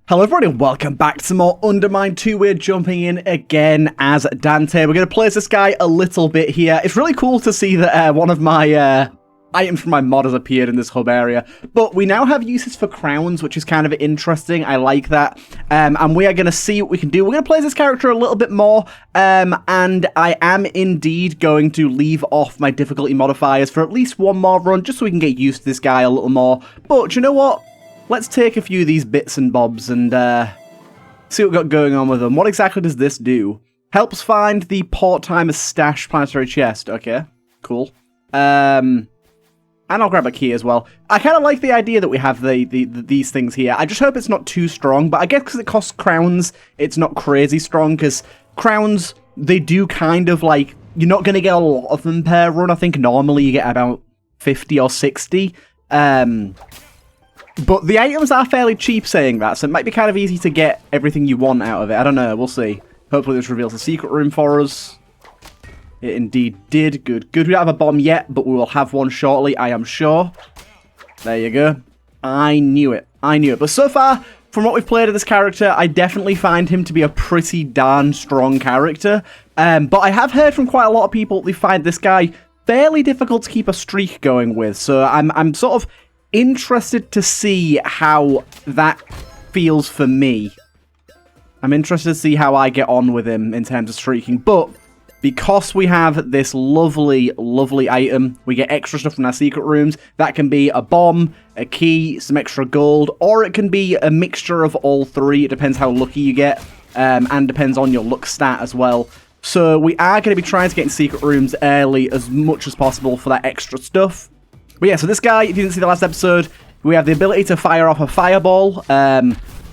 Hello everybody and welcome back to more Undermine 2. We're jumping in again as Dante. We're going to play as this guy a little bit here. It's really cool to see that one of my items from my mod has appeared in this hub area. But we now have uses for crowns, which is kind of interesting. I like that. And we are going to see what we can do. We're going to play as this character a little bit more. And I am indeed going to leave off my difficulty modifiers for at least one more run, just so we can get used to this guy a little more. But you know what? Let's take a few of these bits and bobs and see what we've got going on with them. What exactly does this do? Helps find the part-timer's stash planetary chest. Okay, cool. And I'll grab a key as well. I kind of like the idea that we have these things here. I just hope it's not too strong, but I guess because it costs crowns, it's not crazy strong, because crowns, they do kind of like, you're not going to get a lot of them per run. I think normally you get about 50 or 60. But the items are fairly cheap saying that, so it might be kind of easy to get everything you want out of it. I don't know, we'll see. Hopefully this reveals a secret room for us. It indeed did. Good. Good, we don't have a bomb yet, but we will have one shortly, I am sure. There you go. I knew it. I knew it. But so far, from what we've played of this character, I definitely find him to be a pretty darn strong character. But I have heard from quite a lot of people they find this guy fairly difficult to keep a streak going with. So I'm sort of interested to see how that feels for me. I'm interested to see how I get on with him in terms of streaking, but because we have this lovely, lovely item, we get extra stuff from our secret rooms. That can be a bomb, a key, some extra gold, or it can be a mixture of all three. It depends how lucky you get, and depends on your luck stat as well. So we are going to be trying to get in secret rooms early as much as possible for that extra stuff. But yeah, so this guy, if you didn't see the last episode, we have the ability to fire off a fireball.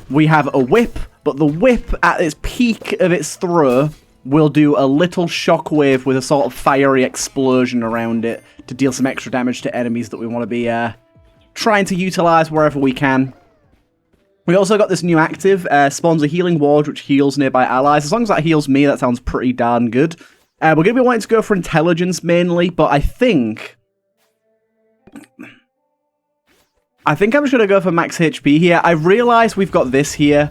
We have a whip, but the whip, at its peak of its throw, will do a little shockwave with a sort of fiery explosion around it to deal some extra damage to enemies that we want to be trying to utilize wherever we can. We also got this new active, spawns a healing ward, which heals nearby allies. As long as that heals me, that sounds pretty darn good. We're going to be wanting to go for intelligence mainly, but I think I'm just going to go for max HP here. I realise we've got this here.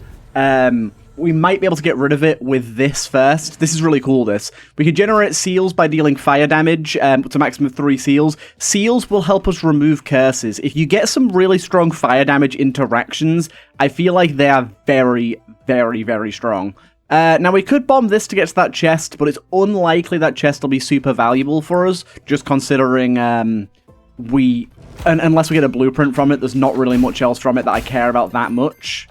We might be able to get rid of it with this first. This is really cool, this. We can generate seals by dealing fire damage to a maximum of 3 seals. Seals will help us remove curses. If you get some really strong fire damage interactions, I feel like they are very, very, very strong. Now, we could bomb this to get to that chest, but it's unlikely that chest will be super valuable for us, just considering unless we get a blueprint from it, there's not really much else from it that I care about that much.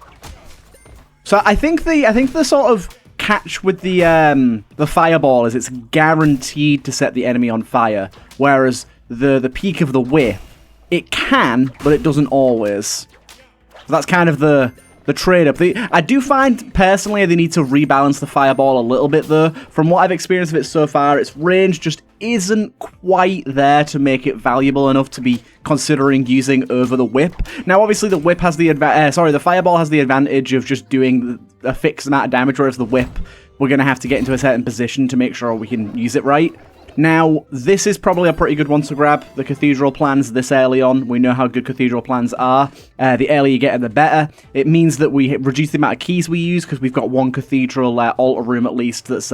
So I think the sort of catch with the fireball is it's guaranteed to set the enemy on fire, whereas the peak of the whip, it can, but it doesn't always. So that's kind of the trade-up. I do find, personally, they need to rebalance the fireball a little bit, though. From what I've experienced of it so far, its range just isn't quite there to make it valuable enough to be considering using over the whip. Now, obviously, the whip has the the fireball has the advantage of just doing a fixed amount of damage, whereas the whip, we're going to have to get into a certain position to make sure we can use it right. Now, this is probably a pretty good one to grab, the cathedral plans this early on. We know how good cathedral plans are. The earlier you get it, the better. It means that we reduce the amount of keys we use, because we've got one cathedral altar room at least that's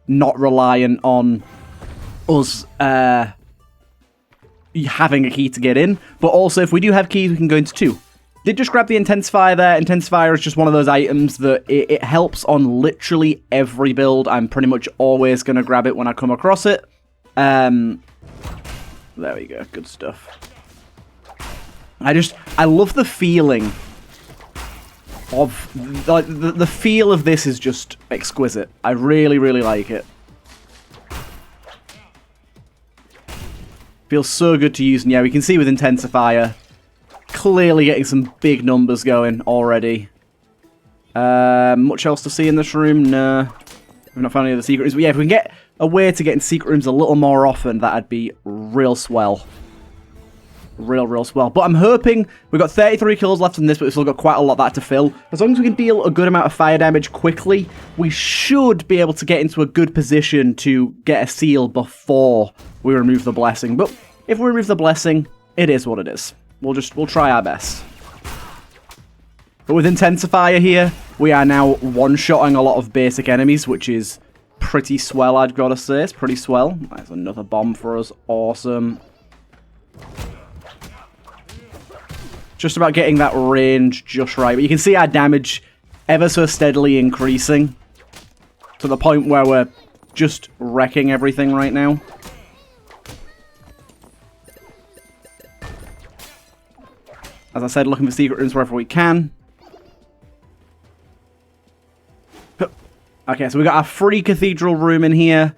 not reliant on us having a key to get in. But also, if we do have keys, we can go into 2. Did just grab the intensifier there. Intensifier is just one of those items that it helps on literally every build. I'm pretty much always going to grab it when I come across it. There we go. Good stuff. I love the feeling of the feel of this is just exquisite. I really, really like it. Feels so good to use, and yeah, we can see with intensifier, clearly getting some big numbers going already. Much else to see in this room? No. We've not found any other secret rooms. But yeah, if we can get a way to get in secret rooms a little more often, that'd be real swell. Real swell. But I'm hoping we've got 33 kills left in this, but we've still got quite a lot of that to fill. As long as we can deal a good amount of fire damage quickly, we should be able to get into a good position to get a seal before we remove the blessing. But if we remove the blessing, it is what it is. We'll try our best. But with Intensifier here, we are now one-shotting a lot of basic enemies, which is pretty swell, I'd gotta say. It's pretty swell. That's another bomb for us. Awesome. Just about getting that range just right. But you can see our damage ever so steadily increasing to the point where we're just wrecking everything right now. As I said, looking for secret rooms wherever we can. Okay, so we got our free cathedral room in here.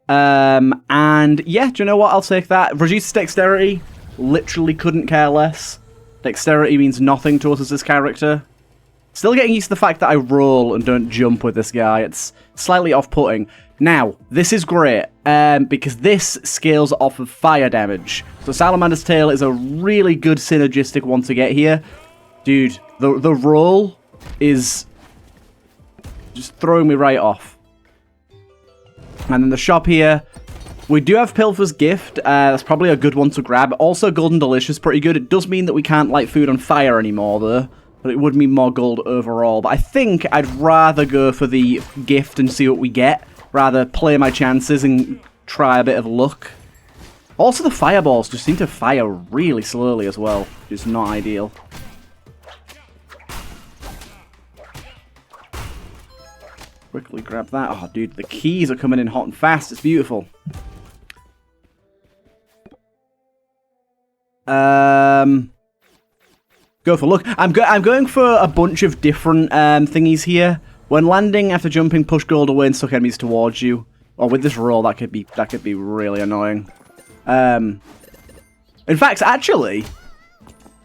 And yeah, do you know what? I'll take that. Reduced dexterity. Literally couldn't care less. Dexterity means nothing to us as this character. Still getting used to the fact that I roll and don't jump with this guy. It's slightly off-putting. Now, this is great, because this scales off of fire damage. So Salamander's Tail is a really good synergistic one to get here. Dude, the roll is just throwing me right off. And then the shop here, we do have Pilfer's Gift. That's probably a good one to grab. Also, Golden Delicious, pretty good. It does mean that we can't light food on fire anymore, though. But it would mean more gold overall. But I think I'd rather go for the gift and see what we get. Rather play my chances and try a bit of luck. Also, the fireballs just seem to fire really slowly as well. Which is not ideal. Quickly grab that. Oh, dude, the keys are coming in hot and fast. It's beautiful. Go for luck. I'm going for a bunch of different thingies here. When landing after jumping, push gold away and suck enemies towards you. Or with this roll, that could be really annoying. In fact, actually,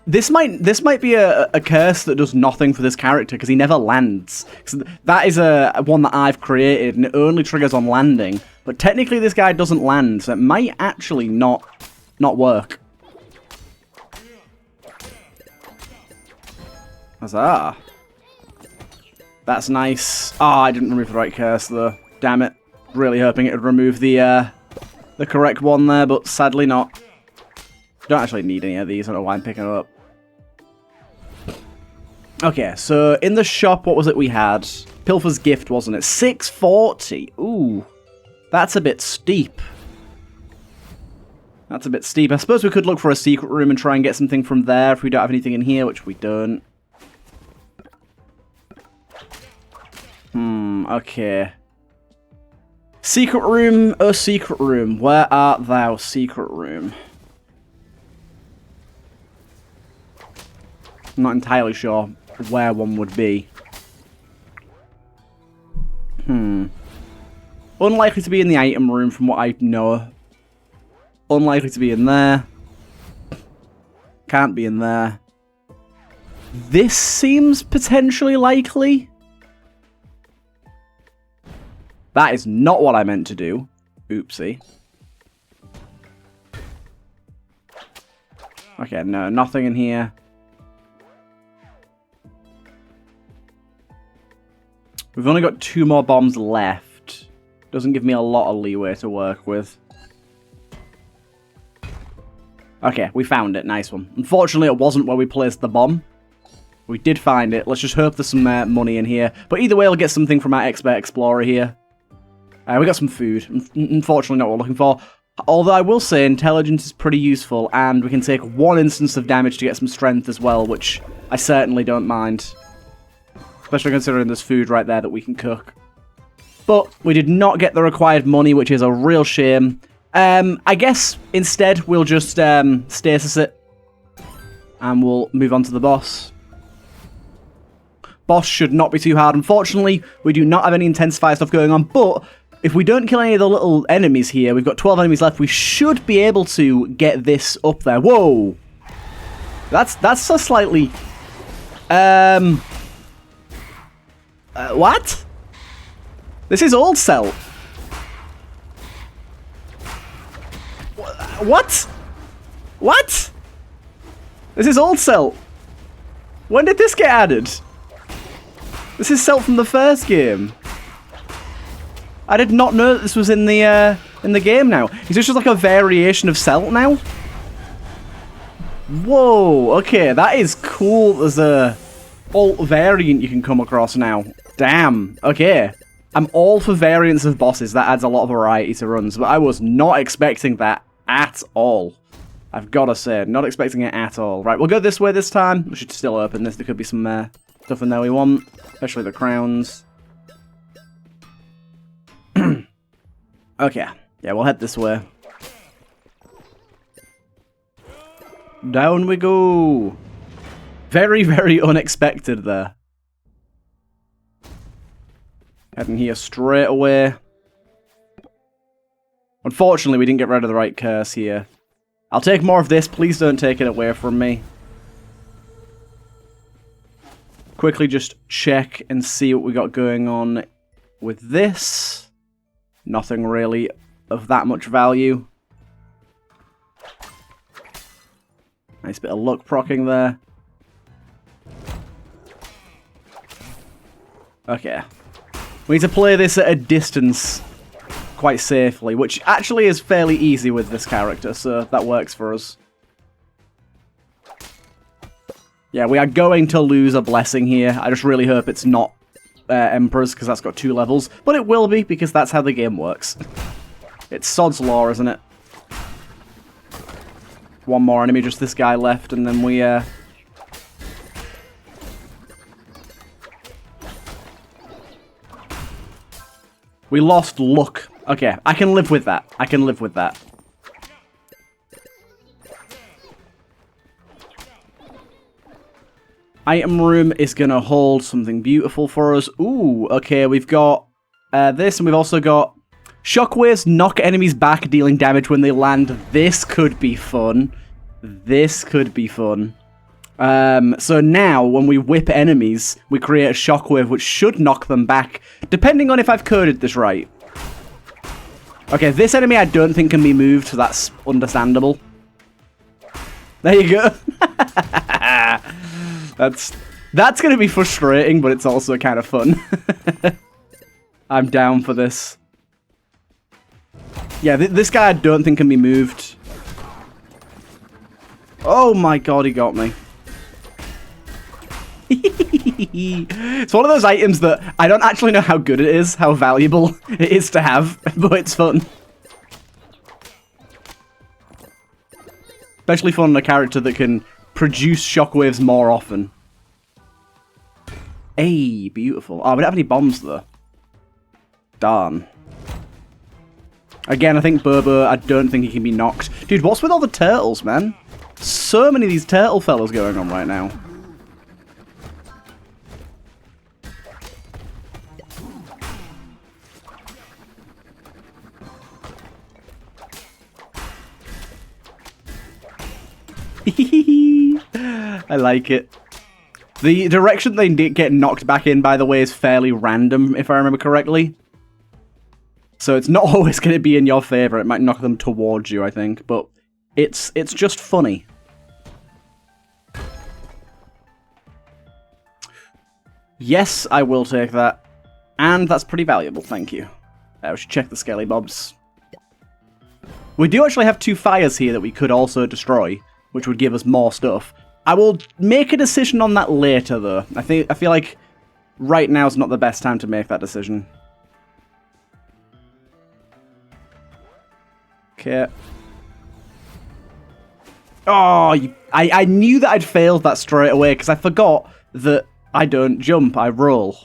this might be a curse that does nothing for this character because he never lands. So that is one that I've created and it only triggers on landing. But technically, this guy doesn't land, so it might actually not work. Huzzah. That's nice. Ah, I didn't remove the right curse, though. Damn it. Really hoping it would remove the correct one there, but sadly not. Don't actually need any of these. I don't know why I'm picking it up. Okay, so in the shop, what was it we had? Pilfer's Gift, wasn't it? 640. Ooh. That's a bit steep. That's a bit steep. I suppose we could look for a secret room and try and get something from there if we don't have anything in here, which we don't. Okay. Secret room, oh secret room, where art thou, secret room? I'm not entirely sure where one would be. Unlikely to be in the item room from what I know. Unlikely to be in there. Can't be in there. This seems potentially likely. That is not what I meant to do. Oopsie. Okay, no, nothing in here. We've only got 2 more bombs left. Doesn't give me a lot of leeway to work with. Okay, we found it. Nice one. Unfortunately, it wasn't where we placed the bomb. We did find it. Let's just hope there's some money in here. But either way, we'll get something from our expert explorer here. We got some food. Unfortunately, not what we're looking for. Although I will say intelligence is pretty useful, and we can take 1 instance of damage to get some strength as well, which I certainly don't mind. Especially considering there's food right there that we can cook. But we did not get the required money, which is a real shame. I guess instead we'll just stasis it. And we'll move on to the boss. Boss should not be too hard. Unfortunately, we do not have any intensify stuff going on, but if we don't kill any of the little enemies here, we've got 12 enemies left, we should be able to get this up there. Whoa! That's a slightly... what? This is old cell. What? What? This is old cell. When did this get added? This is Celt from the first game. I did not know that this was in the game now. Is this just like a variation of Celt now? Whoa, okay, that is cool. There's alt variant you can come across now. Damn. Okay. I'm all for variants of bosses. That adds a lot of variety to runs, but I was not expecting that at all. I've got to say, not expecting it at all. Right, we'll go this way this time. We should still open this. There could be some stuff in there we want, especially the crowns. Okay. Yeah, we'll head this way. Down we go. Very, very unexpected there. Heading here straight away. Unfortunately, we didn't get rid of the right curse here. I'll take more of this. Please don't take it away from me. Quickly just check and see what we got going on with this. Nothing really of that much value. Nice bit of luck proccing there. Okay. We need to play this at a distance quite safely, which actually is fairly easy with this character, so that works for us. Yeah, we are going to lose a blessing here. I just really hope it's not Emperor's, because that's got 2 levels. But it will be, because that's how the game works. It's Sod's Law, isn't it? One more enemy, just this guy left, and then we... We lost luck. Okay, I can live with that. I can live with that. Item room is going to hold something beautiful for us. Ooh, okay, we've got this, and we've also got shockwaves knock enemies back, dealing damage when they land. This could be fun. This could be fun. So now, when we whip enemies, we create a shockwave which should knock them back, depending on if I've coded this right. Okay, this enemy I don't think can be moved, so that's understandable. There you go. That's going to be frustrating, but it's also kind of fun. I'm down for this. Yeah, this guy I don't think can be moved. Oh my god, he got me. It's one of those items that I don't actually know how good it is, how valuable it is to have, but it's fun. Especially fun on a character that can produce shockwaves more often. Hey, beautiful. Oh, we don't have any bombs, though. Darn. Again, I think Bobo, I don't think he can be knocked. Dude, what's with all the turtles, man? So many of these turtle fellas going on right now. I like it. The direction they get knocked back in, by the way, is fairly random, if I remember correctly. So it's not always going to be in your favor. It might knock them towards you, I think. But it's just funny. Yes, I will take that. And that's pretty valuable, thank you. We should check the Skelly Bobs. We do actually have 2 fires here that we could also destroy, which would give us more stuff. I will make a decision on that later, though. I feel like right now is not the best time to make that decision. Okay. Oh, I knew that I'd failed that straight away, because I forgot that I don't jump, I roll.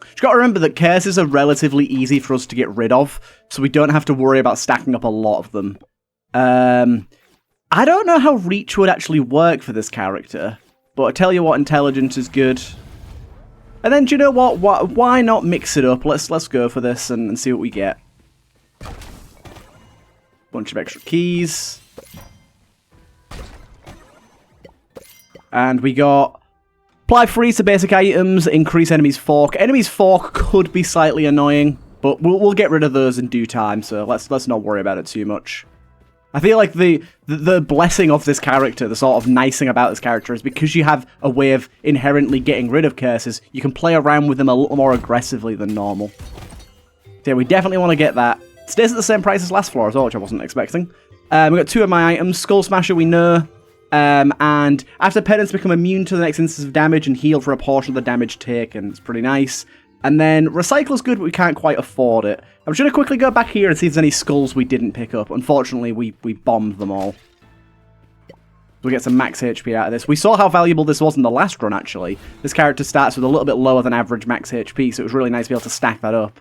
You've got to remember that curses are relatively easy for us to get rid of, so we don't have to worry about stacking up a lot of them. I don't know how reach would actually work for this character, but I tell you what, intelligence is good. And then, do you know what? Why not mix it up? Let's go for this and see what we get. Bunch of extra keys. And we got apply freeze to basic items, increase enemies' fork. Enemies' fork could be slightly annoying, but we'll get rid of those in due time, so let's not worry about it too much. I feel like the blessing of this character, the sort of nice thing about this character, is because you have a way of inherently getting rid of curses, you can play around with them a little more aggressively than normal. So yeah, we definitely want to get that. Stays at the same price as last floor as well, which I wasn't expecting. We got 2 of my items. Skull Smasher, we know. And after penance, become immune to the next instance of damage and heal for a portion of the damage taken. It's pretty nice. And then recycle's good, but we can't quite afford it. I'm just going to quickly go back here and see if there's any skulls we didn't pick up. Unfortunately, we bombed them all. We get some max HP out of this. We saw how valuable this was in the last run, actually. This character starts with a little bit lower than average max HP, so it was really nice to be able to stack that up.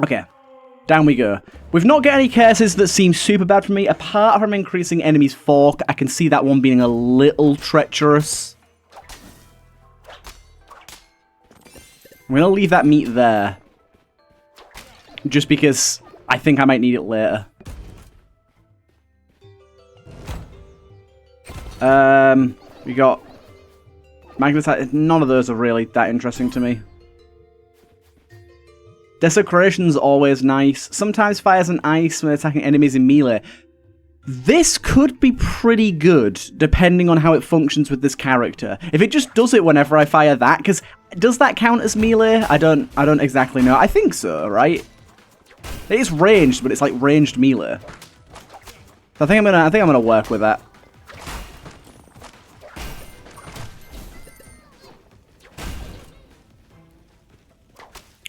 Okay, down we go. We've not got any curses that seem super bad for me. Apart from increasing enemies' fork, I can see that one being a little treacherous. I'm going to leave that meat there. Just because I think I might need it later. We got magnetite. None of those are really that interesting to me. Desecration's always nice. Sometimes fires and ice when attacking enemies in melee. This could be pretty good, depending on how it functions with this character. If it just does it whenever I fire that, because does that count as melee? I don't exactly know. I think so, right? It is ranged, but it's like ranged melee. So I think I'm gonna work with that.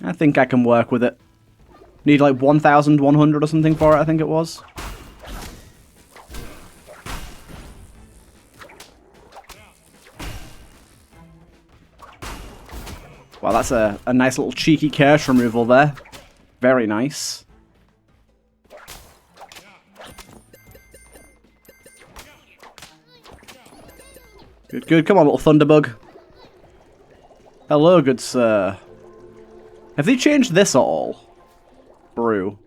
I think I can work with it. Need like 1,100 or something for it, I think it was. Wow, that's a nice little cheeky curse removal there. Very nice. Good, good. Come on, little thunderbug. Hello, good sir. Have they changed this at all? Brew.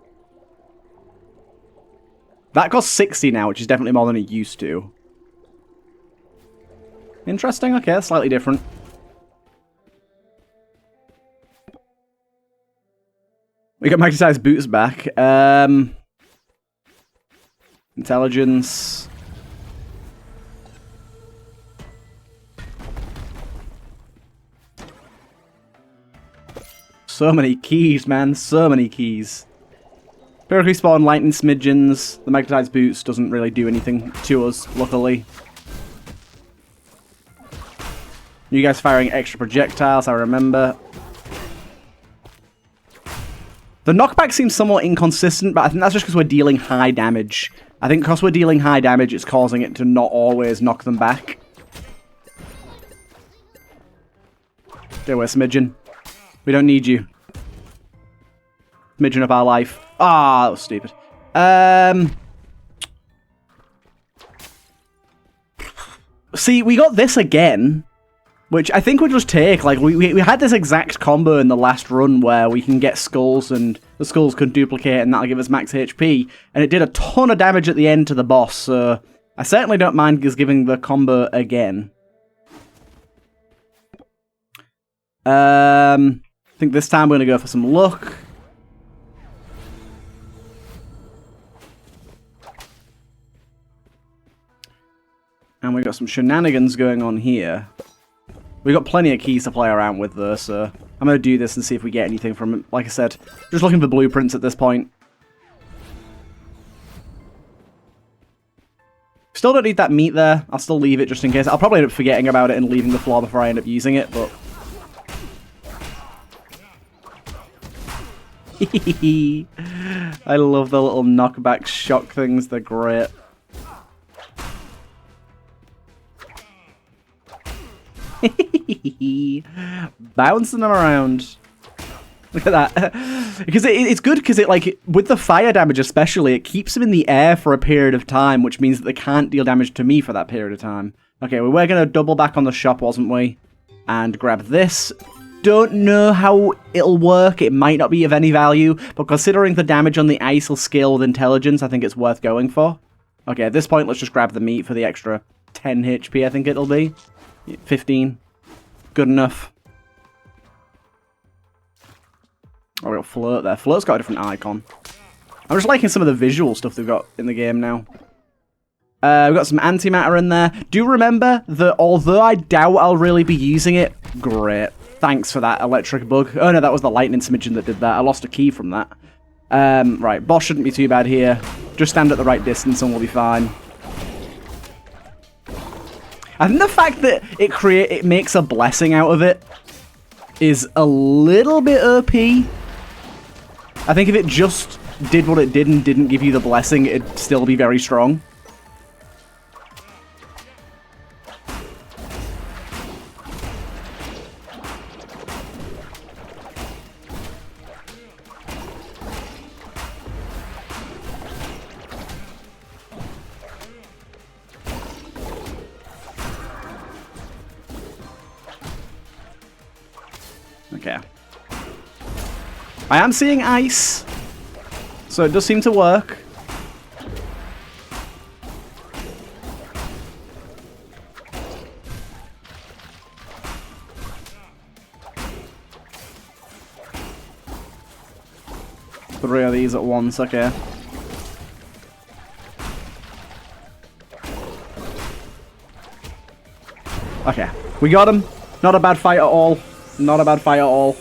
That costs 60 now, which is definitely more than it used to. Interesting, okay, that's slightly different. We got magnetized boots back. Intelligence. So many keys, man. So many keys. Periodically spawn lightning smidgens. The magnetized boots doesn't really do anything to us, luckily. You guys firing extra projectiles, I remember. The knockback seems somewhat inconsistent, but I think that's just because we're dealing high damage. I think because we're dealing high damage, it's causing it to not always knock them back. Go away, smidgen. We don't need you. Smidgen of our life. Ah, that was stupid. See, we got this again, which I think we'll just take. Like, we had this exact combo in the last run where we can get skulls and the skulls can duplicate and that'll give us max HP. And it did a ton of damage at the end to the boss, so I certainly don't mind just giving the combo again. I think this time we're going to go for some luck. And we've got some shenanigans going on here. We've got plenty of keys to play around with though, so I'm going to do this and see if we get anything from it. Like I said, just looking for blueprints at this point. Still don't need that meat there. I'll still leave it just in case. I'll probably end up forgetting about it and leaving the floor before I end up using it, but... I love the little knockback shock things, they're great. Bouncing them around. Look at that. Because it's good because it, like, with the fire damage especially, it keeps them in the air for a period of time, which means that they can't deal damage to me for that period of time. Okay, we were going to double back on the shop, wasn't we? And grab this. Don't know how it'll work. It might not be of any value, but considering the damage on the ice will scale with intelligence, I think it's worth going for. Okay, at this point, let's just grab the meat for the extra 10 HP, I think it'll be. 15. Good enough. Oh, we got Float there. Float's got a different icon. I'm just liking some of the visual stuff they've got in the game now. We've got some antimatter in there. Do remember that although I doubt I'll really be using it... Great. Thanks for that electric bug. Oh no, that was the lightning smidgen that did that. I lost a key from that. Right, boss shouldn't be too bad here. Just stand at the right distance and we'll be fine. I think the fact that it makes a blessing out of it is a little bit OP. I think if it just did what it did and didn't give you the blessing, it'd still be very strong. Okay. I am seeing ice, so it does seem to work. Three of these at once, okay. Okay, we got him. Not a bad fight at all. Not a bad fight at all.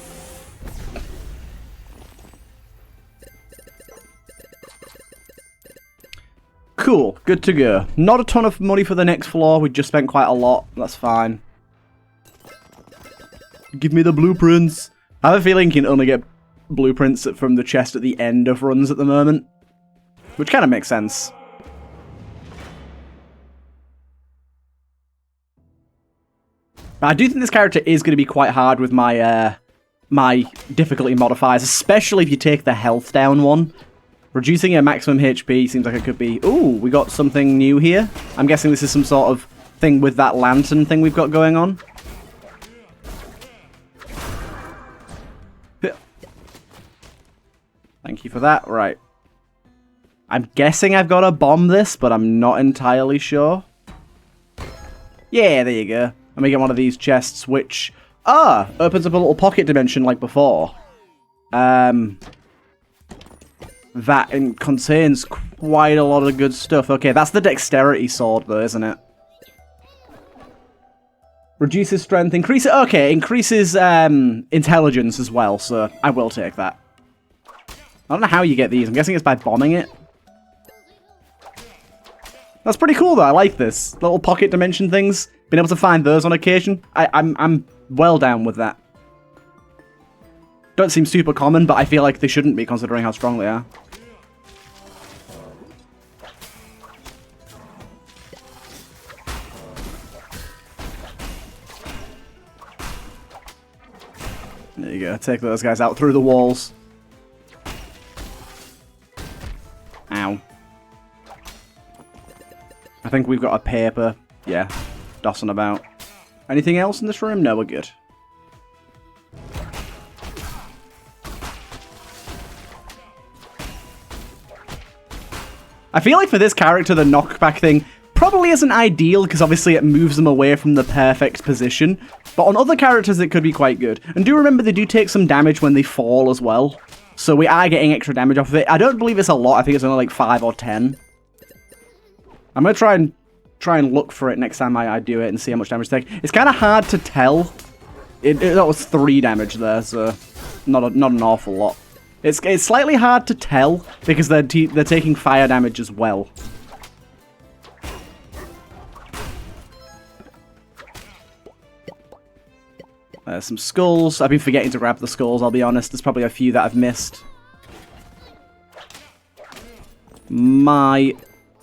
Cool, good to go. Not a ton of money for the next floor. We just spent quite a lot. That's fine. Give me the blueprints. I have a feeling you can only get blueprints from the chest at the end of runs at the moment. Which kind of makes sense. I do think this character is going to be quite hard with my my difficulty modifiers, especially if you take the health down one. Reducing a maximum HP seems like it could be... Ooh, we got something new here. I'm guessing this is some sort of thing with that lantern thing we've got going on. Thank you for that. Right. I'm guessing I've got to bomb this, but I'm not entirely sure. Yeah, there you go. And we get one of these chests, which... opens up a little pocket dimension like before. That contains quite a lot of good stuff. Okay, that's the dexterity sword, though, isn't it? Reduces strength, increases... Okay, increases intelligence as well, so I will take that. I don't know how you get these. I'm guessing it's by bombing it. That's pretty cool, though. I like this. Little pocket dimension things. Being able to find those on occasion. I'm well down with that. Don't seem super common, but I feel like they shouldn't be, considering how strong they are. There you go. Take those guys out through the walls. Ow. I think we've got a paper. Yeah. Dossing about. Anything else in this room? No, we're good. I feel like for this character, the knockback thing probably isn't ideal, because obviously it moves them away from the perfect position. But on other characters, it could be quite good. And do remember, they do take some damage when they fall as well. So we are getting extra damage off of it. I don't believe it's a lot. I think it's only like 5 or 10. I'm going to try and look for it next time I do it and see how much damage they take. It's kind of hard to tell. That was 3 damage there, so not an awful lot. It's slightly hard to tell because they're taking fire damage as well. Some skulls. I've been forgetting to grab the skulls, I'll be honest. There's probably a few that I've missed. My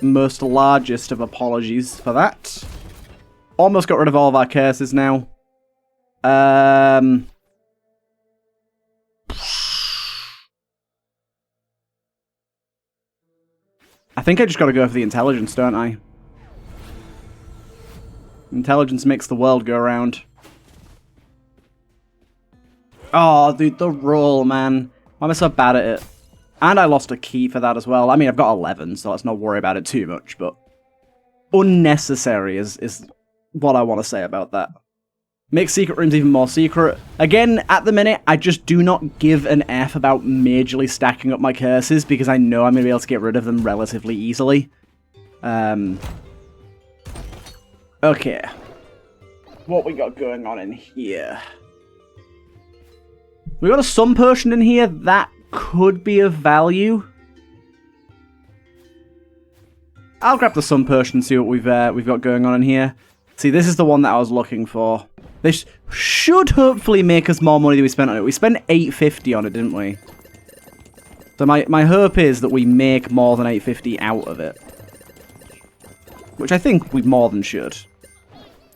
most largest of apologies for that. Almost got rid of all of our curses now. I think I just got to go for the intelligence, don't I? Intelligence makes the world go round. Oh, dude, the roll, man. Why am I so bad at it? And I lost a key for that as well. I mean, I've got 11, so let's not worry about it too much, but... unnecessary is what I want to say about that. Makes secret rooms even more secret. Again, at the minute, I just do not give an F about majorly stacking up my curses, because I know I'm going to be able to get rid of them relatively easily. Okay. What we got going on in here? We got a sun potion in here that could be of value. I'll grab the sun potion and see what we've got going on in here. See, this is the one that I was looking for. This should hopefully make us more money than we spent on it. We spent $850 on it, didn't we? So my hope is that we make more than $850 out of it. Which I think we more than should.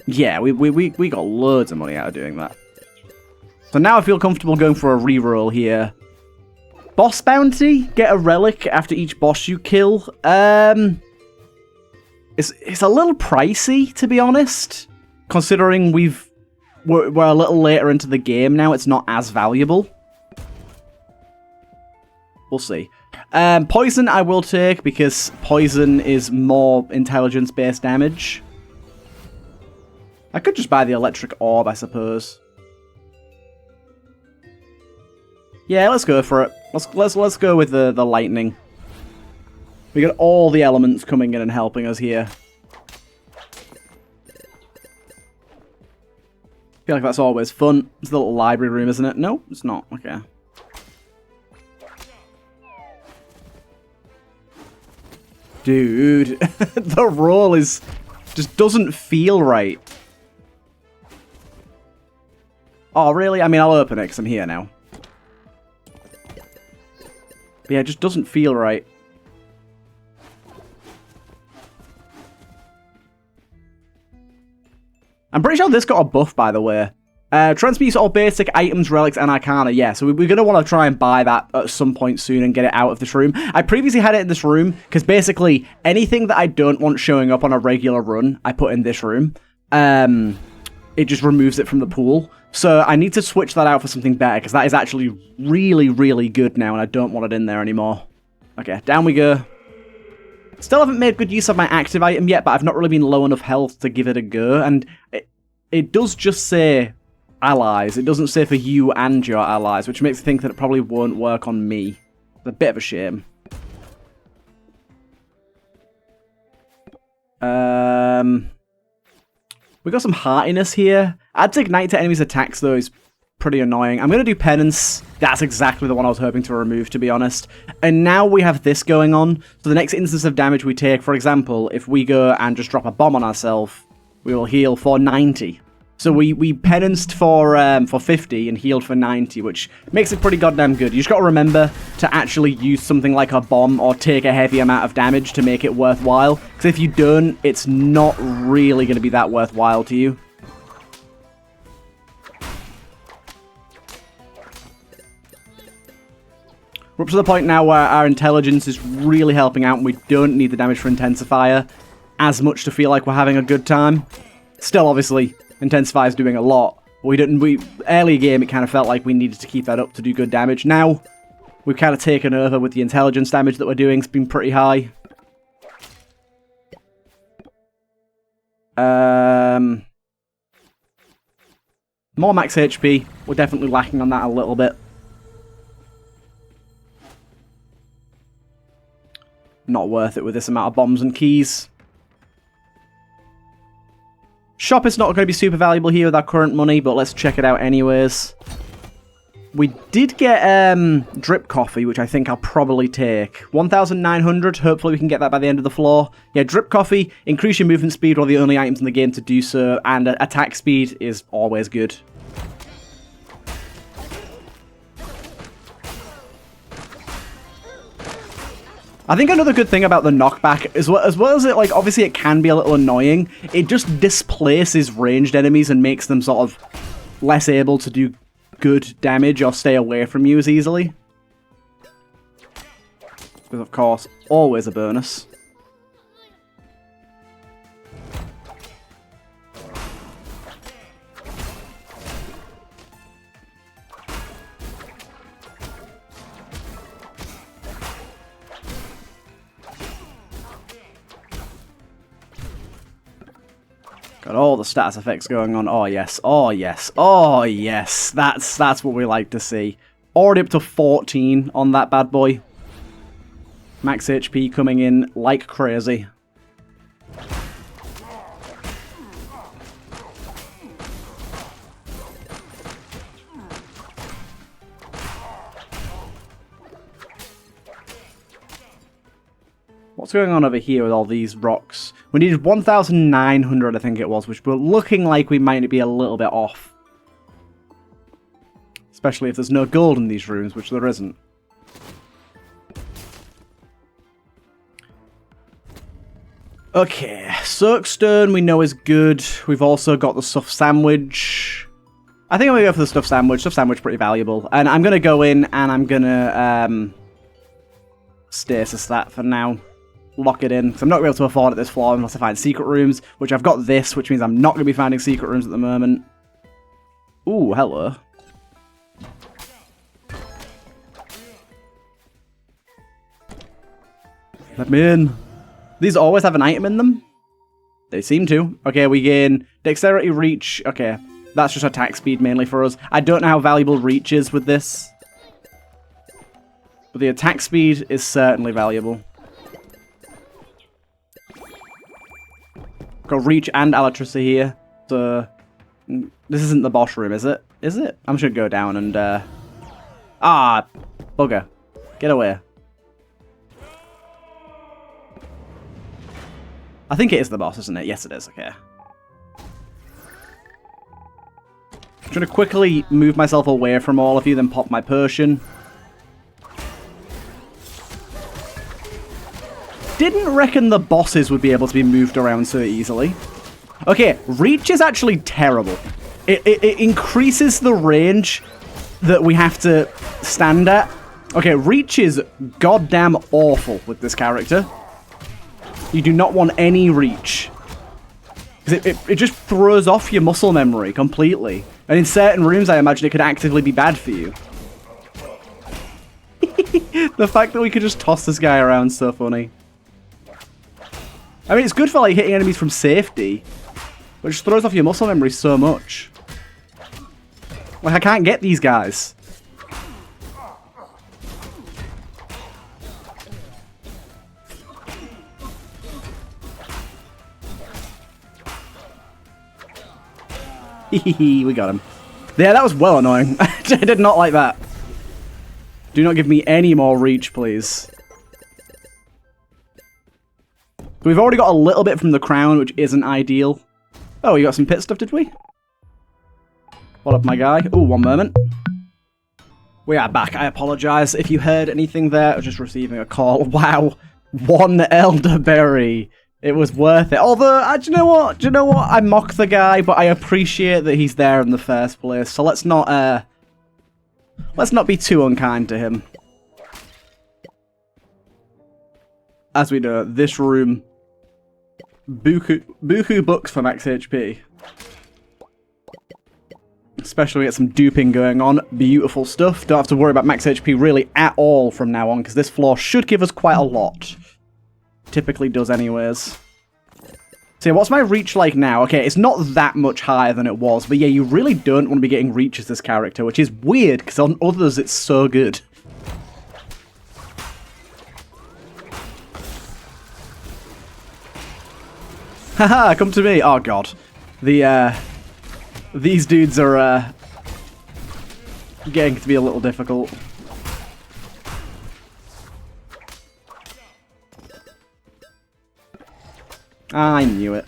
Yeah, we got loads of money out of doing that. So now I feel comfortable going for a reroll here. Boss bounty? Get a relic after each boss you kill. It's a little pricey, to be honest. Considering we're a little later into the game now, it's not as valuable. We'll see. Poison I will take, because poison is more intelligence-based damage. I could just buy the electric orb, I suppose. Yeah, let's go for it. Let's go with the lightning. We got all the elements coming in and helping us here. Feel like that's always fun. It's a little library room, isn't it? No, it's not. Okay. Dude, the roll just doesn't feel right. Oh, really? I mean, I'll open it because I'm here now. But yeah, it just doesn't feel right. I'm pretty sure this got a buff, by the way. Transmute all basic items, relics, and arcana. Yeah, so we're going to want to try and buy that at some point soon and get it out of this room. I previously had it in this room, because basically anything that I don't want showing up on a regular run, I put in this room. It just removes it from the pool. So I need to switch that out for something better, because that is actually really, really good now, and I don't want it in there anymore. Okay, down we go. Still haven't made good use of my active item yet, but I've not really been low enough health to give it a go, and it does just say allies. It doesn't say for you and your allies, which makes me think that it probably won't work on me. It's a bit of a shame. We got some heartiness here. Add to ignite to enemies' attacks, though, is pretty annoying. I'm going to do penance. That's exactly the one I was hoping to remove, to be honest. And now we have this going on. So the next instance of damage we take, for example, if we go and just drop a bomb on ourselves, we will heal for 90. So we penanced for 50 and healed for 90, which makes it pretty goddamn good. You just got to remember to actually use something like a bomb or take a heavy amount of damage to make it worthwhile. Because if you don't, it's not really going to be that worthwhile to you. We're up to the point now where our intelligence is really helping out and we don't need the damage for intensifier as much to feel like we're having a good time. Still, obviously, intensifier is doing a lot. Early game, it kind of felt like we needed to keep that up to do good damage. Now, we've kind of taken over with the intelligence damage that we're doing. It's been pretty high. More max HP. We're definitely lacking on that a little bit. Not worth it with this amount of bombs and keys. Shop is not going to be super valuable here with our current money, but let's check it out anyways. We did get drip coffee, which I think I'll probably take. 1,900. Hopefully we can get that by the end of the floor. Yeah, drip coffee. Increase your movement speed, one of the only items in the game to do so, and attack speed is always good. I think another good thing about the knockback, as well as it, like, obviously it can be a little annoying, it just displaces ranged enemies and makes them sort of less able to do good damage or stay away from you as easily. Because, of course, always a bonus. Got all the status effects going on. Oh, yes. Oh, yes. Oh, yes. That's what we like to see. Already up to 14 on that bad boy. Max HP coming in like crazy. What's going on over here with all these rocks? We needed 1,900, I think it was, which we're looking like we might be a little bit off. Especially if there's no gold in these rooms, which there isn't. Okay, Soakstone we know is good. We've also got the stuffed sandwich. I think I'm going to go for the stuffed sandwich. Stuffed sandwich pretty valuable. And I'm going to go in and I'm going to stasis that for now. Lock it in. Because I'm not going to be able to afford it this floor unless I find secret rooms. Which I've got this, which means I'm not going to be finding secret rooms at the moment. Ooh, hello. Let me in. These always have an item in them? They seem to. Okay, we gain dexterity, reach. Okay, that's just attack speed mainly for us. I don't know how valuable reach is with this. But the attack speed is certainly valuable. Got reach and electricity here. So, this isn't the boss room, is it? Is it? I'm just going to go down and... Ah, bugger. Get away. I think it is the boss, isn't it? Yes, it is. Okay. I'm trying to quickly move myself away from all of you, then pop my potion. Didn't reckon the bosses would be able to be moved around so easily. Okay, reach is actually terrible. It increases the range that we have to stand at. Okay, reach is goddamn awful with this character. You do not want any reach. Because it just throws off your muscle memory completely. And in certain rooms, I imagine it could actively be bad for you. The fact that we could just toss this guy around is so funny. I mean, it's good for like hitting enemies from safety. But it just throws off your muscle memory so much. Like, I can't get these guys. We got him. Yeah, that was well annoying. I did not like that. Do not give me any more reach, please. We've already got a little bit from the crown, which isn't ideal. Oh, you got some pit stuff, did we? What up, my guy? Oh, one moment. We are back. I apologize if you heard anything there. I was just receiving a call. Wow. 1 elderberry. It was worth it. Although, do you know what? Do you know what? I mock the guy, but I appreciate that he's there in the first place. So let's not be too unkind to him. As we know, this room, buku bucks for max HP. Especially when we get some duping going on. Beautiful stuff. Don't have to worry about max HP really at all from now on, because this floor should give us quite a lot. Typically does anyways. So yeah, what's my reach like now? Okay, it's not that much higher than it was, but yeah, you really don't want to be getting reach as this character, which is weird, because on others it's so good. Haha, come to me! Oh god. These dudes are, getting to be a little difficult. I knew it.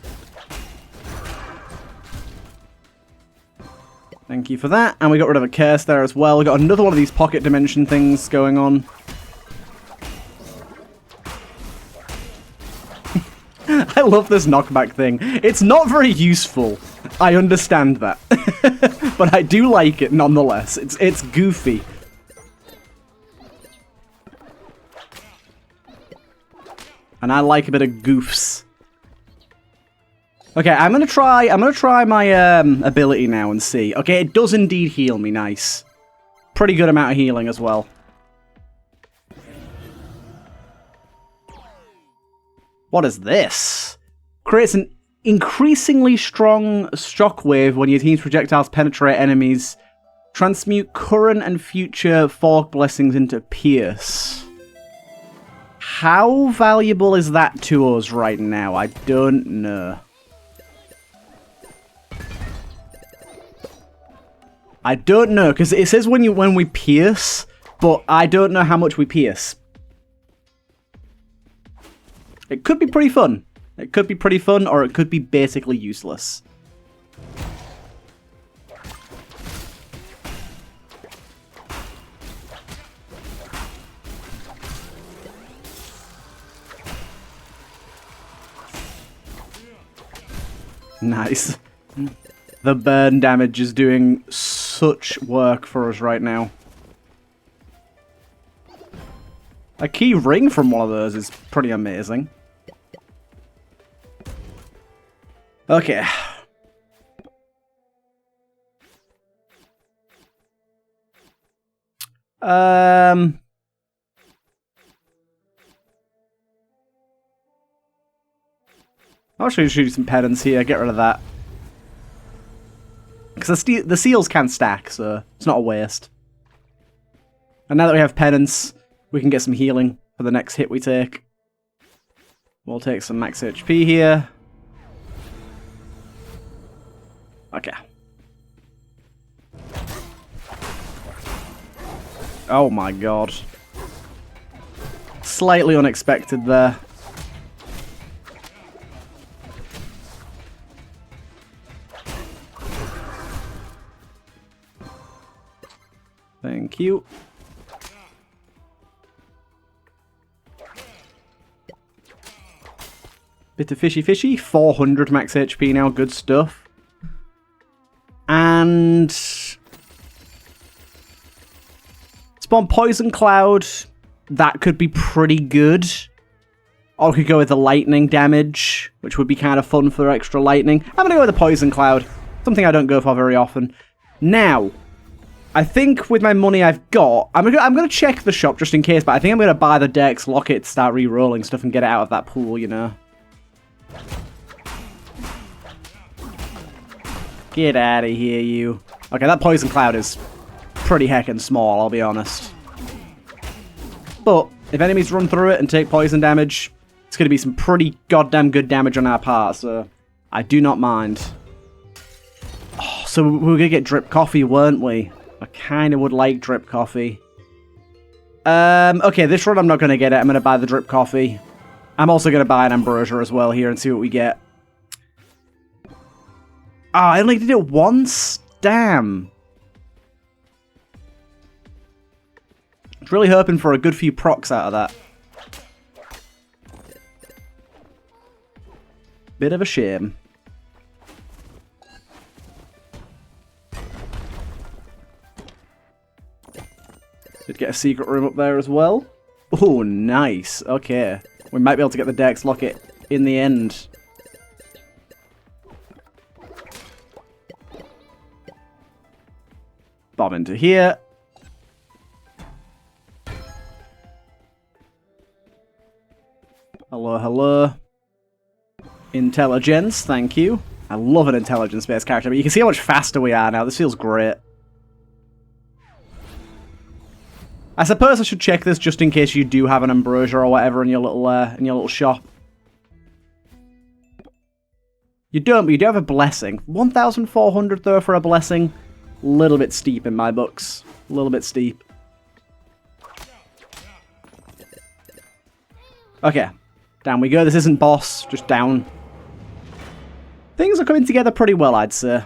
Thank you for that. And we got rid of a curse there as well. We got another one of these pocket dimension things going on. I love this knockback thing. It's not very useful. I understand that. But I do like it nonetheless. It's goofy. And I like a bit of goofs. Okay, I'm gonna try my ability now and see. Okay, it does indeed heal me, nice. Pretty good amount of healing as well. What is this? Creates an increasingly strong shockwave when your team's projectiles penetrate enemies. Transmute current and future fog blessings into pierce. How valuable is that to us right now? I don't know. I don't know, because it says when we pierce, but I don't know how much we pierce. It could be pretty fun. It could be pretty fun, or it could be basically useless. Nice. The burn damage is doing such work for us right now. A key ring from one of those is pretty amazing. Okay. I'll show you some penance here. Get rid of that. Because the seals can stack, so it's not a waste. And now that we have penance, we can get some healing for the next hit we take. We'll take some max HP here. Okay. Oh my god. Slightly unexpected there. Thank you. Bit of fishy. 400 max HP now. Good stuff. And spawn poison cloud. That could be pretty good. Or we could go with the lightning damage, which would be kind of fun for extra lightning. I'm going to go with the poison cloud. Something I don't go for very often. Now, I think with my money I've got, I'm going to check the shop just in case, but I think I'm going to buy the Dex Locket, start re-rolling stuff and get it out of that pool, you know. Get out of here, you. Okay, that poison cloud is pretty heckin' small, I'll be honest. But if enemies run through it and take poison damage, it's going to be some pretty goddamn good damage on our part, so I do not mind. Oh, so we were going to get drip coffee, weren't we? I kind of would like drip coffee. Okay, this run I'm not going to get it. I'm going to buy the drip coffee. I'm also going to buy an ambrosia as well here and see what we get. Ah, I only did it once? Damn. I was really hoping for a good few procs out of that. Bit of a shame. Did get a secret room up there as well. Oh, nice. Okay. We might be able to get the Dex Locket in the end. Bomb into here. Hello, hello. Intelligence, thank you. I love an intelligence-based character, but you can see how much faster we are now. This feels great. I suppose I should check this just in case you do have an ambrosia or whatever in your little shop. You don't, but you do have a blessing. 1,400 though for a blessing. A little bit steep in my books. A little bit steep. Okay. Down we go. This isn't boss. Just down. Things are coming together pretty well, I'd say.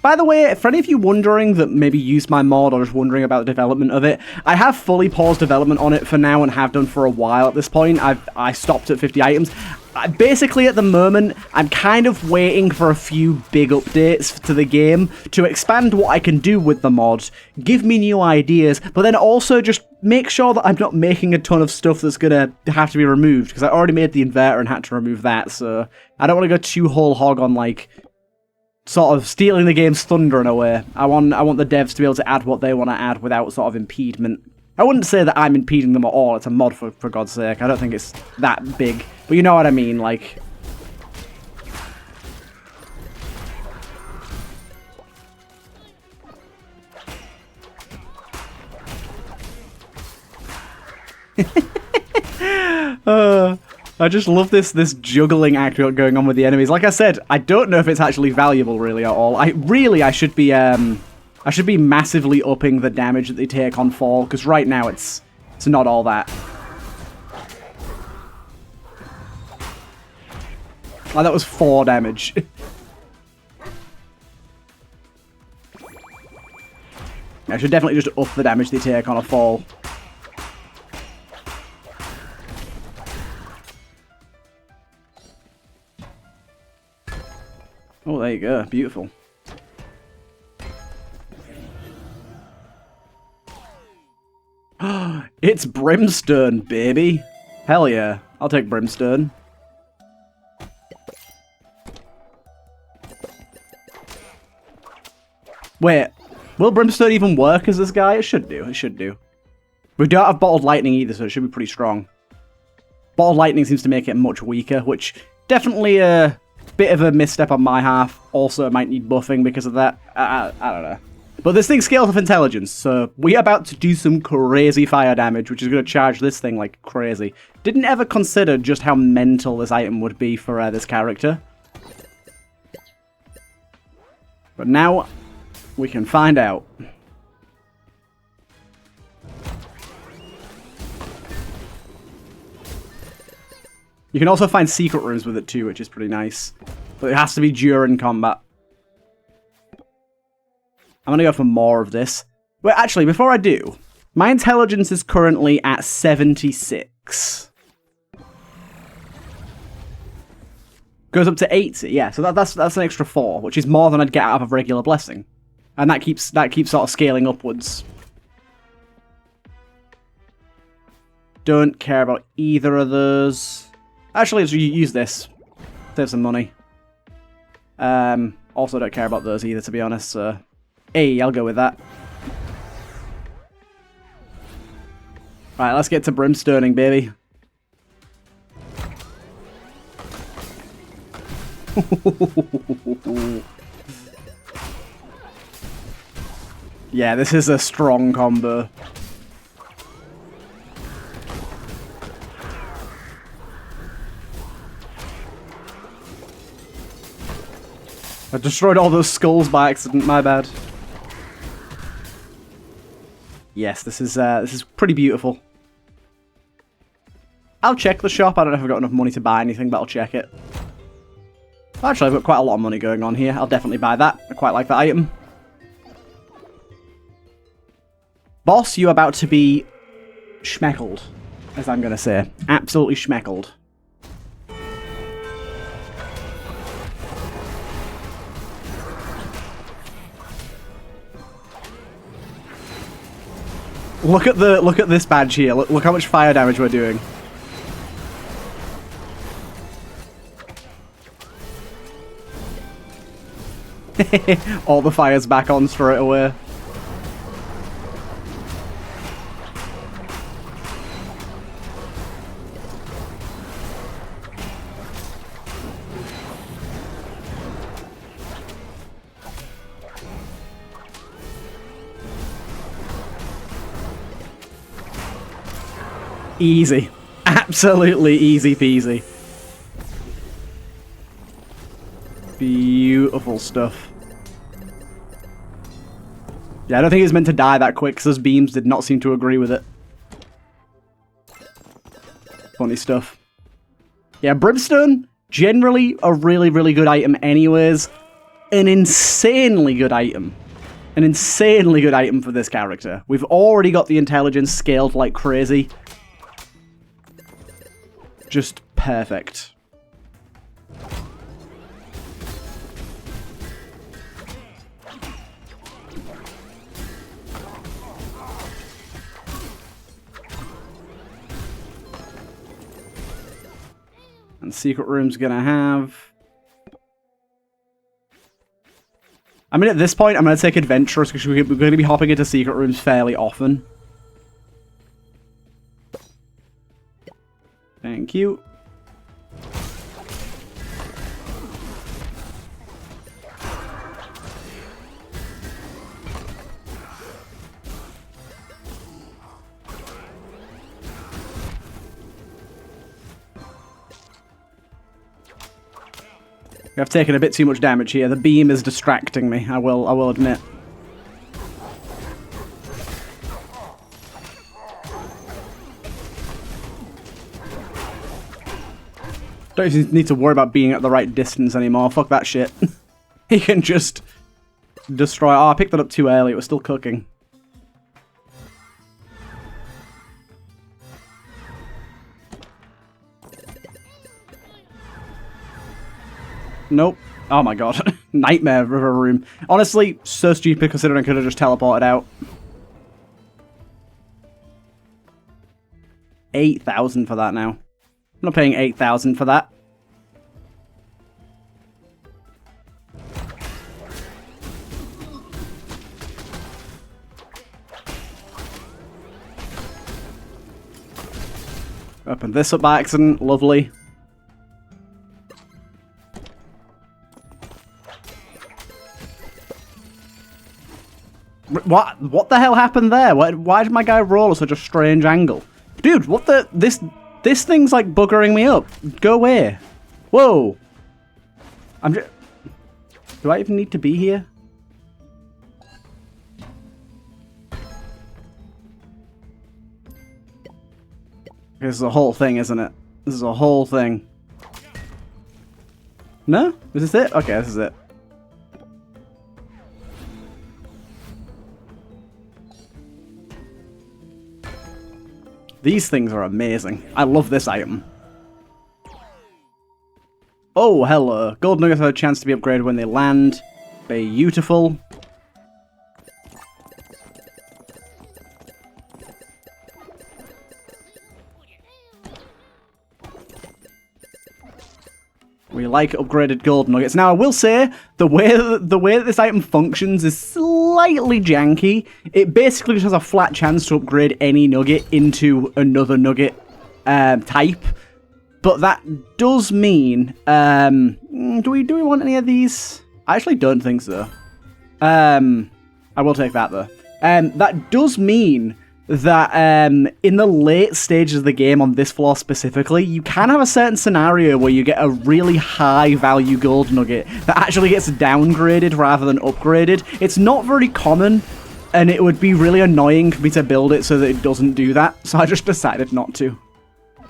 By the way, for any of you wondering that maybe used my mod or just wondering about the development of it, I have fully paused development on it for now and have done for a while at this point. I stopped at 50 items. Basically, at the moment, I'm kind of waiting for a few big updates to the game to expand what I can do with the mod, give me new ideas, but then also just make sure that I'm not making a ton of stuff that's going to have to be removed, because I already made the inverter and had to remove that, so I don't want to go too whole hog on, like, sort of stealing the game's thunder in a way. I want the devs to be able to add what they want to add without sort of impediment. I wouldn't say that I'm impeding them at all. It's a mod, for God's sake. I don't think it's that big. But you know what I mean, like... I just love this juggling act going on with the enemies. Like I said, I don't know if it's actually valuable really at all. I should be massively upping the damage that they take on fall, because right now it's not all that. Like, that was 4 damage. I should definitely just up the damage they take on a fall. Oh, there you go. Beautiful. It's Brimstone, baby. Hell yeah. I'll take Brimstone. Wait. Will Brimstone even work as this guy? It should do. It should do. We don't have Bottled Lightning either, so it should be pretty strong. Bottled Lightning seems to make it much weaker, which definitely a bit of a misstep on my half. Also, might need buffing because of that. I don't know. But this thing scales with intelligence, so we're about to do some crazy fire damage, which is going to charge this thing like crazy. Didn't ever consider just how mental this item would be for this character. But now, we can find out. You can also find secret rooms with it too, which is pretty nice. But it has to be during combat. I'm going to go for more of this. Well, actually, before I do, my intelligence is currently at 76. Goes up to 80, yeah, so that's an extra 4, which is more than I'd get out of a regular blessing. And that keeps sort of scaling upwards. Don't care about either of those. Actually, let's use this. Save some money. Also don't care about those either, to be honest, so... Hey, I'll go with that. Right, let's get to Brimstoning, baby. Yeah, this is a strong combo. I destroyed all those skulls by accident, my bad. Yes, this is pretty beautiful. I'll check the shop. I don't know if I've got enough money to buy anything, but I'll check it. Actually, I've got quite a lot of money going on here. I'll definitely buy that. I quite like that item. Boss, you're about to be schmeckled, as I'm going to say. Absolutely schmeckled. Look at this badge here. Look how much fire damage we're doing. All the fire's back on straight away. Easy. Absolutely easy peasy. Beautiful stuff. Yeah, I don't think it's meant to die that quick, because those beams did not seem to agree with it. Funny stuff. Yeah, Brimstone, generally a really, really good item anyways. An insanely good item. An insanely good item for this character. We've already got the intelligence scaled like crazy. Just perfect. And secret room's gonna have... I mean, at this point, I'm gonna take adventurous because we're gonna be hopping into secret rooms fairly often. Thank you. I've taken a bit too much damage here. The beam is distracting me, I will admit. Don't even need to worry about being at the right distance anymore. Fuck that shit. He can just destroy... Oh, I picked that up too early. It was still cooking. Nope. Oh my god. Nightmare of a room. Honestly, so stupid considering I could have just teleported out. 8,000 for that now. I'm not paying 8,000 for that. Open this up by accident. Lovely. What the hell happened there? Why did my guy roll at such a strange angle? Dude, what the... This thing's like buggering me up. Go away. Whoa. Do I even need to be here? This is a whole thing, isn't it? This is a whole thing. No? Is this it? Okay, this is it. These things are amazing. I love this item. Oh, hello. Gold nuggets have a chance to be upgraded when they land. Beautiful. We like upgraded gold nuggets. Now, I will say, the way that this item functions is slightly janky. It basically just has a flat chance to upgrade any nugget into another nugget type. But that does mean... do we want any of these? I actually don't think so. I will take that, though. That does mean that in the late stages of the game on this floor specifically, you can have a certain scenario where you get a really high value gold nugget that actually gets downgraded rather than upgraded. It's not very common, and it would be really annoying for me to build it so that it doesn't do that, so I just decided not to.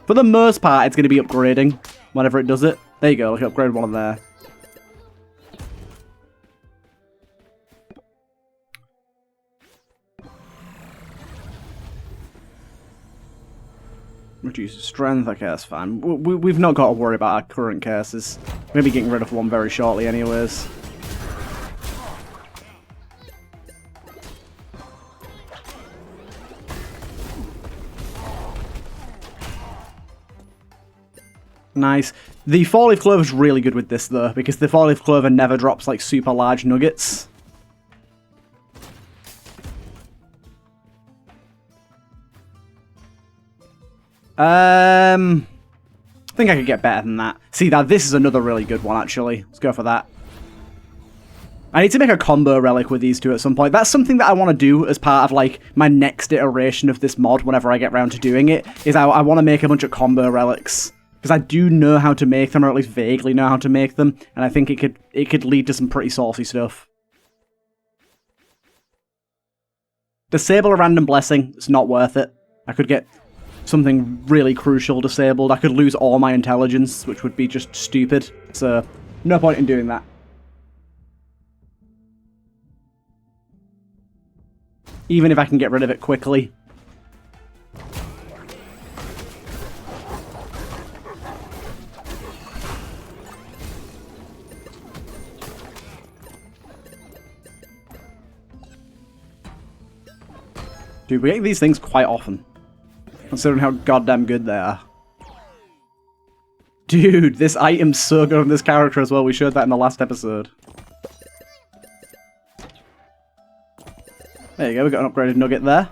For the most part, it's going to be upgrading whenever it does it. There you go, look, upgrade one of there. Reduce strength, okay, that's fine. We've not got to worry about our current curses. We're going to be getting rid of one very shortly anyways. Nice. The 4-leaf clover is really good with this though, because the 4-leaf clover never drops like super large nuggets. I think I could get better than that. See, now this is another really good one, actually. Let's go for that. I need to make a combo relic with these two at some point. That's something that I want to do as part of, like, my next iteration of this mod whenever I get around to doing it, is I want to make a bunch of combo relics. Because I do know how to make them, or at least vaguely know how to make them, and I think it could lead to some pretty saucy stuff. Disable a random blessing. It's not worth it. I could get something really crucial disabled. I could lose all my intelligence, which would be just stupid. So, no point in doing that. Even if I can get rid of it quickly. Dude, we get these things quite often, considering how goddamn good they are. Dude, this item's so good on this character as well. We showed that in the last episode. There you go, we got an upgraded nugget there.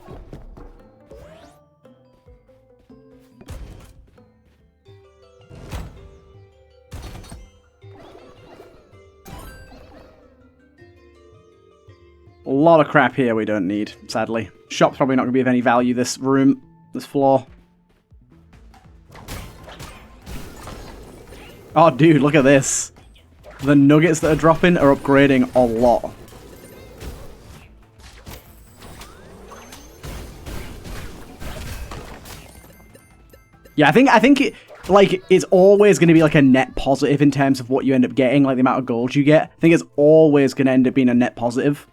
A lot of crap here we don't need, sadly. Shop's probably not going to be of any value this room, this floor. Oh, dude, look at this. The nuggets that are dropping are upgrading a lot. Yeah, I think like, it's always going to be like a net positive in terms of what you end up getting, like the amount of gold you get. I think it's always going to end up being a net positive.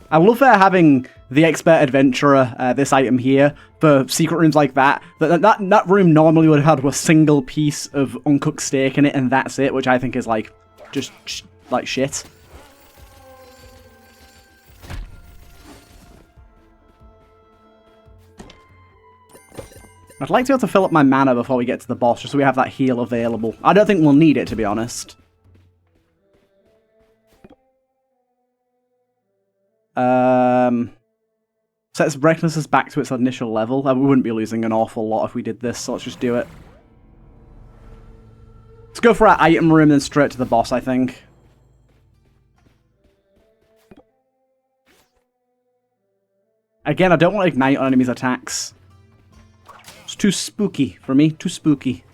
I love having the expert adventurer, this item here, for secret rooms like that. That room normally would have had a single piece of uncooked steak in it, and that's it, which I think is like, just like shit. I'd like to be able to fill up my mana before we get to the boss, just so we have that heal available. I don't think we'll need it, to be honest. Sets recklessness back to its initial level. We wouldn't be losing an awful lot if we did this, so let's just do it. Let's go for our item room and then straight to the boss, I think. Again, I don't want to ignite on enemies' attacks. It's too spooky for me, too spooky.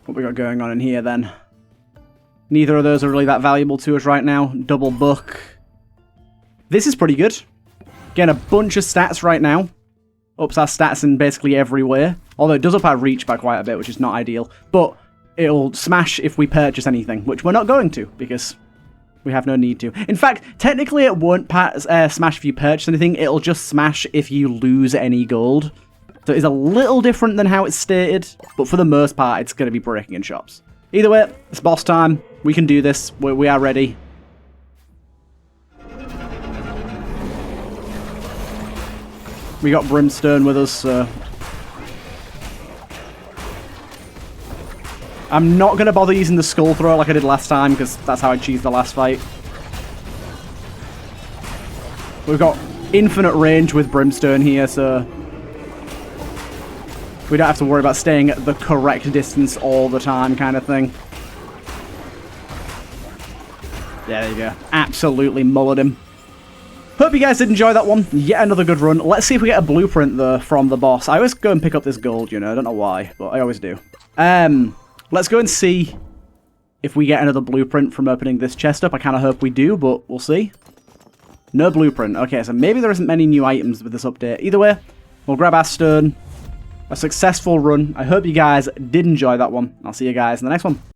What we got going on in here then? Neither of those are really that valuable to us right now. Double book. This is pretty good. Getting a bunch of stats right now. Ups our stats in basically everywhere. Although it does up our reach by quite a bit, which is not ideal. But it'll smash if we purchase anything, which we're not going to, because we have no need to. In fact, technically it won't smash if you purchase anything. It'll just smash if you lose any gold. So it's a little different than how it's stated, but for the most part, it's going to be breaking in shops. Either way, it's boss time. We can do this. We are ready. We got Brimstone with us, so... I'm not going to bother using the skull thrower like I did last time, because that's how I cheesed the last fight. We've got infinite range with Brimstone here, so... we don't have to worry about staying at the correct distance all the time kind of thing. Yeah, there you go. Absolutely mullered him. Hope you guys did enjoy that one. Yet another good run. Let's see if we get a blueprint, though, from the boss. I always go and pick up this gold, you know. I don't know why, but I always do. Let's go and see if we get another blueprint from opening this chest up. I kind of hope we do, but we'll see. No blueprint. Okay, so maybe there isn't many new items with this update. Either way, we'll grab our stone. A successful run. I hope you guys did enjoy that one. I'll see you guys in the next one.